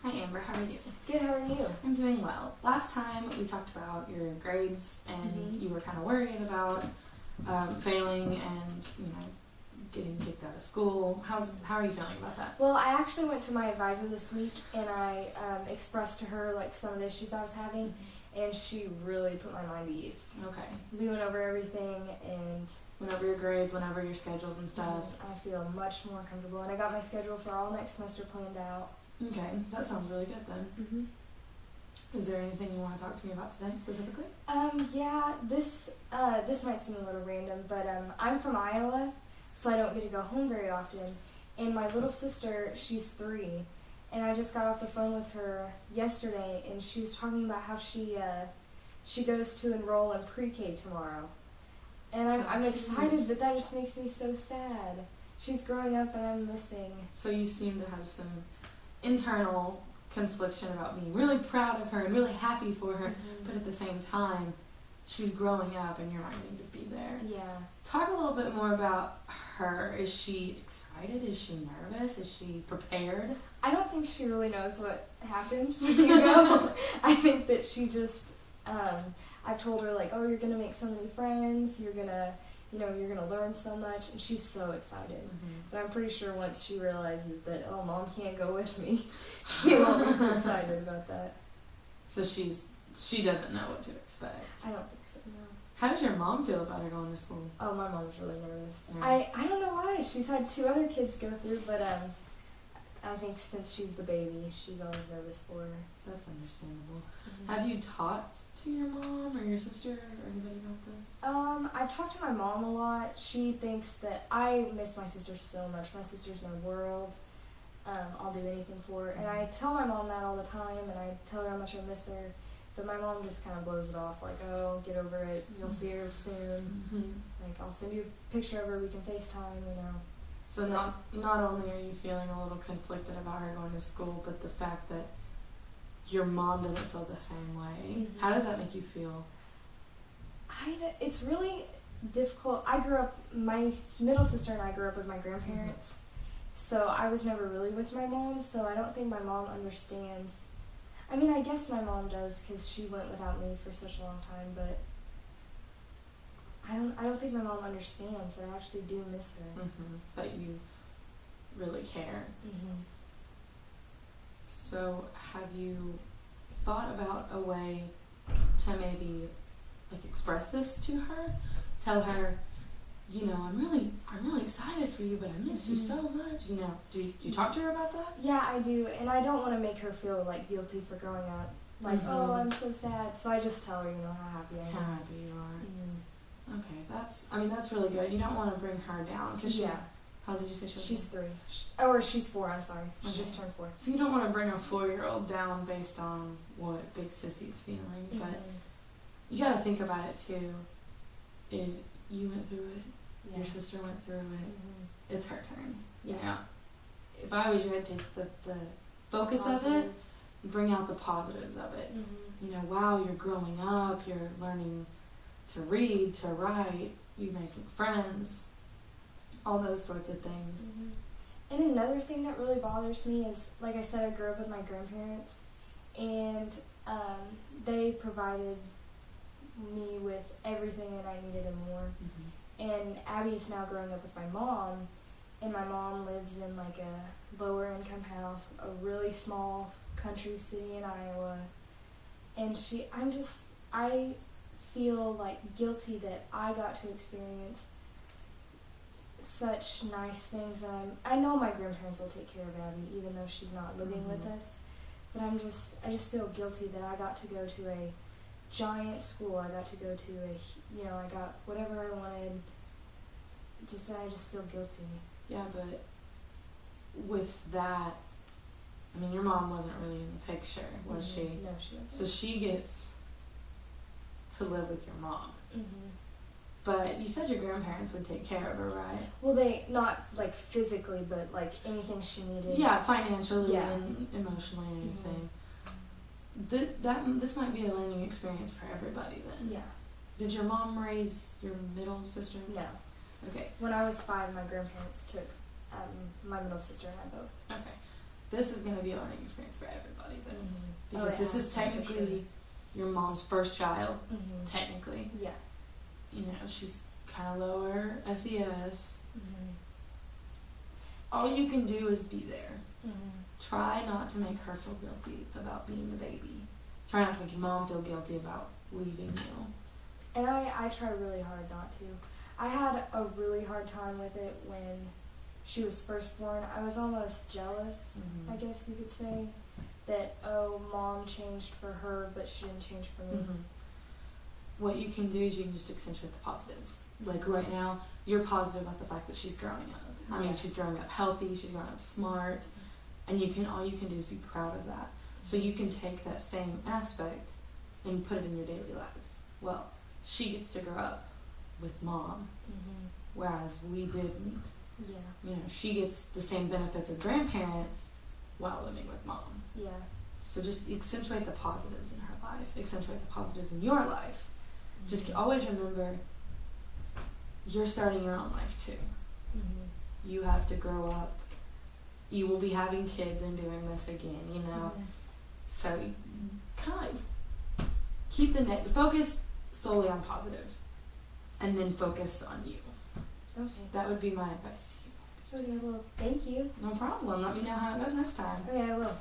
Hi Amber, how are you? Good, how are you? I'm doing well. Last time we talked about your grades and you were kind of worried about failing and, getting kicked out of school. How are you feeling about that? Well, I actually went to my advisor this week and I expressed to her like some of the issues I was having, and she really put my mind at ease. Okay. We went over everything and went over your grades, went over your schedules and stuff. I feel much more comfortable, and I got my schedule for all next semester planned out. Okay, that sounds really good then. Is there anything you want to talk to me about today specifically? Yeah, this might seem a little random, but I'm from Iowa, so I don't get to go home very often. And my little sister, she's 3, and I just got off the phone with her yesterday, and she was talking about how she goes to enroll in pre-K tomorrow. And I'm excited, but that just makes me so sad. She's growing up and I'm missing. So you seem to have some internal confliction about being really proud of her and really happy for her, but at the same time, she's growing up and you're not going to be there. Yeah. Talk a little bit more about her. Is she excited? Is she nervous? Is she prepared? I don't think she really knows what happens when you go. I think that she just, I've told her like, oh, you're going to make so many friends, you're going to learn so much, and she's so excited. But I'm pretty sure once she realizes that, oh, Mom can't go with me, she won't be too excited about that. So she doesn't know what to expect. I don't think so, no. How does your mom feel about her going to school? Oh, my mom's really nervous. I don't know why. She's had 2 other kids go through, but I think since she's the baby, she's always nervous for her. That's understandable. Have you talked to your mom or your sister or anybody about this? I've talked to my mom a lot. She thinks that I miss my sister so much. My sister's my world. I'll do anything for her. And I tell my mom that all the time, and I tell her how much I miss her. But my mom just kind of blows it off, like, oh, get over it. You'll see her soon. Like, I'll send you a picture of her. We can FaceTime, So not only are you feeling a little conflicted about her going to school, but the fact that your mom doesn't feel the same way. How does that make you feel? It's really difficult. My middle sister and I grew up with my grandparents, so I was never really with my mom, so I don't think my mom understands. I mean, I guess my mom does because she went without me for such a long time, but I don't think my mom understands that I actually do miss her. That you really care. So have you thought about a way to maybe express this to her? Tell her, I'm really excited for you, but I miss you so much. Do you talk to her about that? Yeah, I do, and I don't want to make her feel guilty for growing up. Oh, I'm so sad. So I just tell her, how happy I am. How happy you are. Okay, that's really good. You don't want to bring her down because she's. How did you say she was? She's 3. Or she's 4. I'm sorry. She just turned 4. So you don't want to bring a 4-year-old down based on what Big Sissy's feeling, but you got to think about it too. Is you went through it. Your sister went through it. It's her turn. If I was you, I'd take the focus of it, bring out the positives of it. Wow, you're growing up, you're learning to read, to write, you're making friends, all those sorts of things. And another thing that really bothers me is, like I said, I grew up with my grandparents, and they provided me with everything that I needed and more. And Abby's now growing up with my mom, and my mom lives in a lower income house, a really small country city in Iowa, and I feel guilty that I got to experience such nice things. I know my grandparents will take care of Abby even though she's not living with us, but I just feel guilty that I got to go to a giant school. I got to go to I got whatever I wanted. I just feel guilty. Yeah, but with that, your mom wasn't really in the picture, was she? No, she wasn't. So she gets to live with your mom. But you said your grandparents would take care of her, right? Well, they, not physically, but anything she needed. Yeah, financially and emotionally and anything. This might be a learning experience for everybody then. Yeah. Did your mom raise your middle sister? No. Okay. When I was 5, my grandparents took my middle sister and I both. Okay. This is going to be a learning experience for everybody. because this is technically your mom's first child. Mm-hmm. Technically, Yeah. you know, she's kind of lower SES. Mm-hmm. All you can do is be there. Mm-hmm. Try not to make her feel guilty about being the baby. Try not to make your mom feel guilty about leaving you. And I try really hard not to. I had a really hard time with it when she was first born. I was almost jealous, Mm-hmm. I guess you could say, that, oh, mom changed for her, but she didn't change for me. Mm-hmm. What you can do is you can just accentuate the positives. Like right now, you're positive about the fact that she's growing up. I mean, she's growing up healthy, she's growing up smart, and all you can do is be proud of that. So you can take that same aspect and put it in your daily lives. Well, she gets to grow up with mom, Mm-hmm. whereas we didn't. Yeah. You know, she gets the same benefits of grandparents while living with mom. Yeah. So just accentuate the positives in her life, accentuate the positives in your life. Mm-hmm. Just always remember, you're starting your own life too. Mm-hmm. You have to grow up. You will be having kids and doing this again, you know. Mm-hmm. So kind of keep focus solely on positive, and then focus on you. Okay. That would be my advice to you. Okay, well, thank you. No problem. Let me know how it goes next time. Okay, I will.